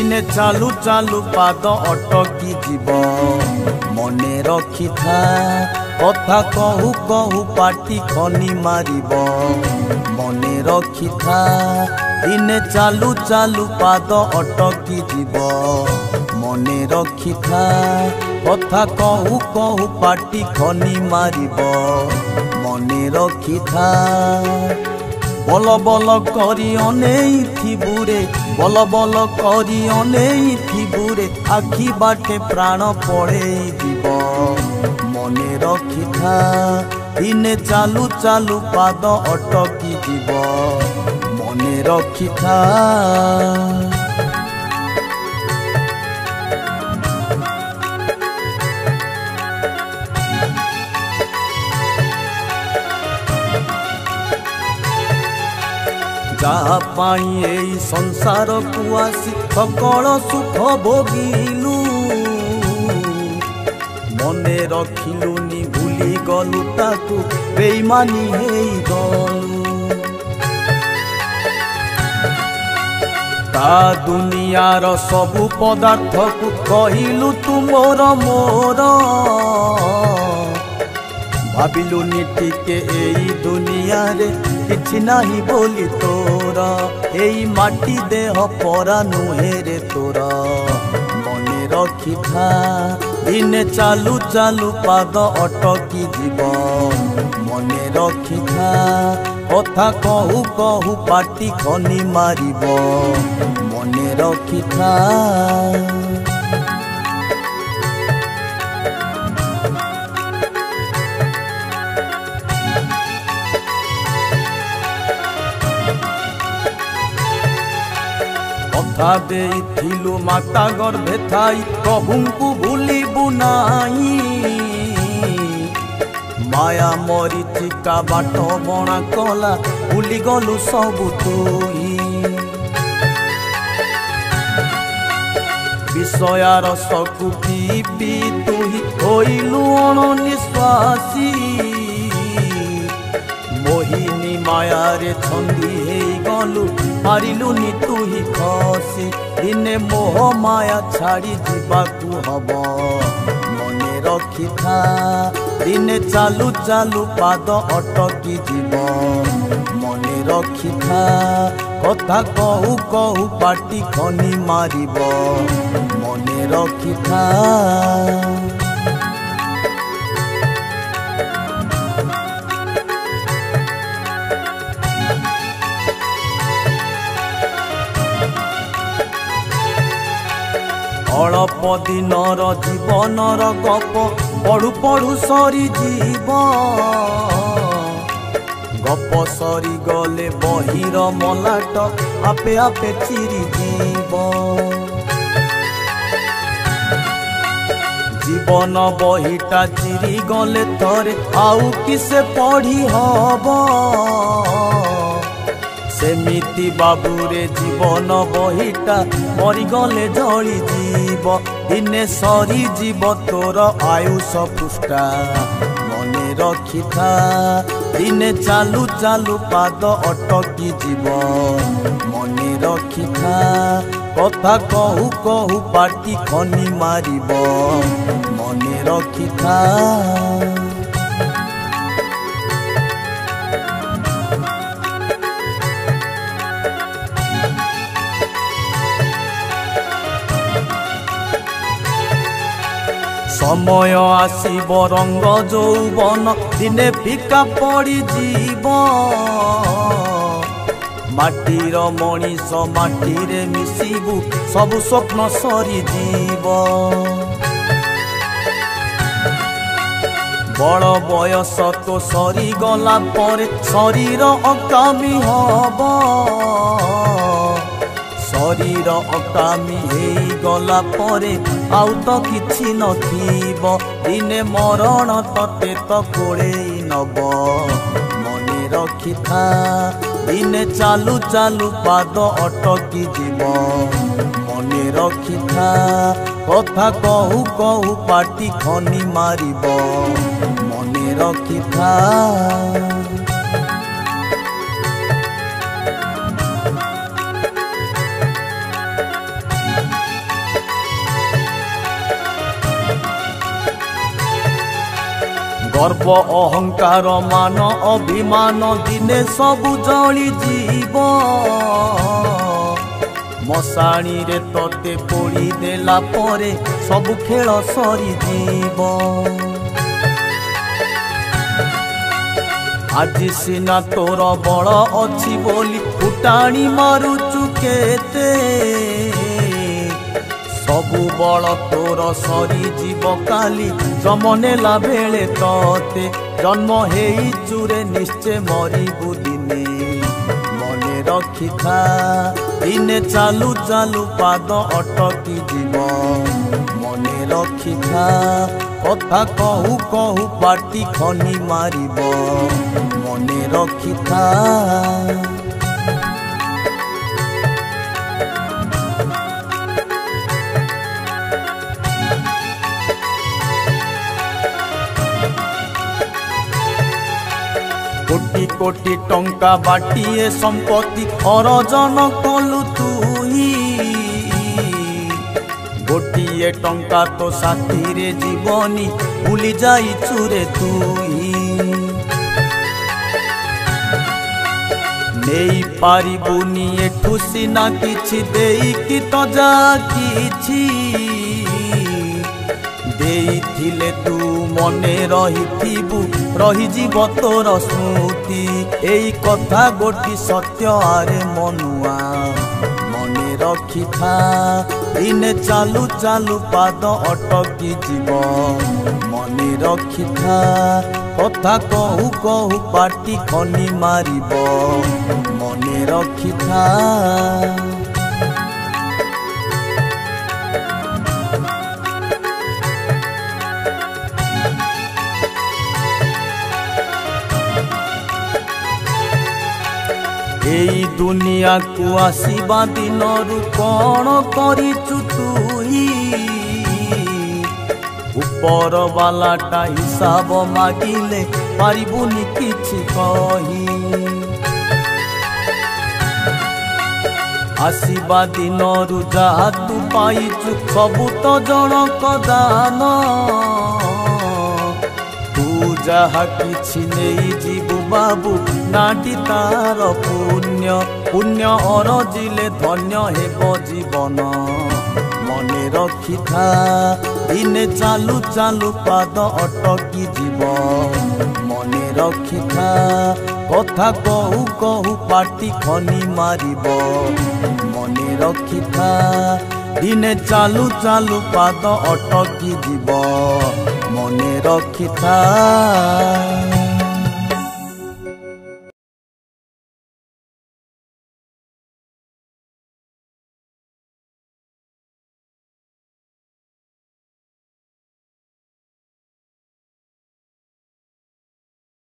दिने चालू चालू पाद अटकी जीव मने रखी था कथा कहू कहू पाटी खनी मारिब मने रखी था दिने चालू चालू पाद अटकी जीव मने रखी था कथा कहू कहू पाटी खनी मारिब मने रखी था बल बल करी अनेई थिबुरे बल बल करी अनेई थिबुरे आखि बाटे प्राण पड़े जीव मने रखी था दिने चालू चालू पाद अटकी जीव मने रखी था जहा पाई एई संसार को आसी सकल सुख भोगिलु मने रखिलुनी भूली गलु ताकू बेईमानी हेई गलु ता दुनियार सबु पदार्थ को कहिलु तू मोर मोर भाविलुनी टिके एई दुनिया रे किछि नाही बोली तोरा एई माटी देह परा नुहे रे तोरा मने रखी था दिने चालू चालू पाद अटकी जीव मने रखी था कथा कहू कहू पाटी खनी मारिब मने रखी था देइथिलु माता गर्भे थाई प्रभुंकु भूलिबु नाई माया मरीचिका बाट बणा कला भूली गलु सबु तुई विषयार सकु पी पी तुही होइलु अणनिश्वासी मोहिनी माया रे छंदी हे गलु मारिलुनी तुही खसी दिने मोह माया छाड़ी जीवाकू हब मने रखी था दिने चालू चालू पाद अटकी जीव मने रखी था कथा कहू कहू पाटी खनी मारिब मने रखी था अल्प दिनर जीवनर गप पढ़ु पढ़ु सरी जीव गप सरी गले बहिर मलाट आपे आपे चिरी जीव जीवन बहिटा चिरी गले थरे आउ किसे पढ़ी हब सेमिति बाबूरे जीवन बहिटा मरीगले जली जीव दिने सरी जीव तोर आयुष पुष्टा मने रखी था दिने चालू चालू पाद अटकी जीव मने रखी था कथा कहू कहू पाटी खनी मारिब मने रखी था समय आसीब रंग जौवन दिने फिका पड़ी जीव माटीर मनीष माटीरे मिसिबु सबु स्वप्न सरी जीव बड़ बयस तो सरी गला परे शरीर अकामी हब शरीर अकामी हेई गला परे आउ तो किछि नथिब दिने मरण तते तो कोड़ेई नब मने रखी था दिने चालू चालू पाद अटकी जीव मने रखी था कथा कहू कहू पाटी खनी मारिब मने रखी था गर्व अहंकार मान अभिमान दिने सबु जली जीव मशाणी रे तोते पोड़ी देला परे सबु खेल सरी जीव आज सिना तोर बल अच्छी बोली फुटाणी मारुचु केते सबु बल तोर सरी जीव काली जमनेला बेले तोते जन्म हेई चुरे निश्चय मरिबु दिने मने रखी था दिने चालू चालू पाद अटकी जीव मने रखी था कथा कहू कहू पाटी खनी मारिब मने रखी था कोटी कोटी टंका बाटिए संपत्ति अर्जन कलु तुही गोटिए टंका तो साथी रे जीवनी भूली जाई चुरे तुही नहीं पारिबुनी एठु सिना किछि देई कि तो जा किछि देइथिले तू मने रहिथिबु रहिजीव तोर स्मृति एई कथा गोटी सत्य आरे मनुआ मने रखी था दिने चालू चालू पाद अटकी जीव मने रखी था कथा कहू कहू पाटी खनी मारिब मने रखी था एई दुनिया को आसीबा दिनरु कौन करिचु तुही ऊपर वालाटा हिसाब मागिले पारिबुनी किछि कही आसीबा दिनरु जहा तू पाइचु सबु तो जनक दान तू जहा किछि नेई जीवु बाबू नाटी तार पुण्य पुण्य अरजिले धन्य हेब जीवन मने रखी था दिने चालू चालू पाद अटकी जीव मने रखी था कथा कहू कहू पाटी खनी मारिब मने रखी था दिने चालू चालू पाद अटकी जीव मने रखी था।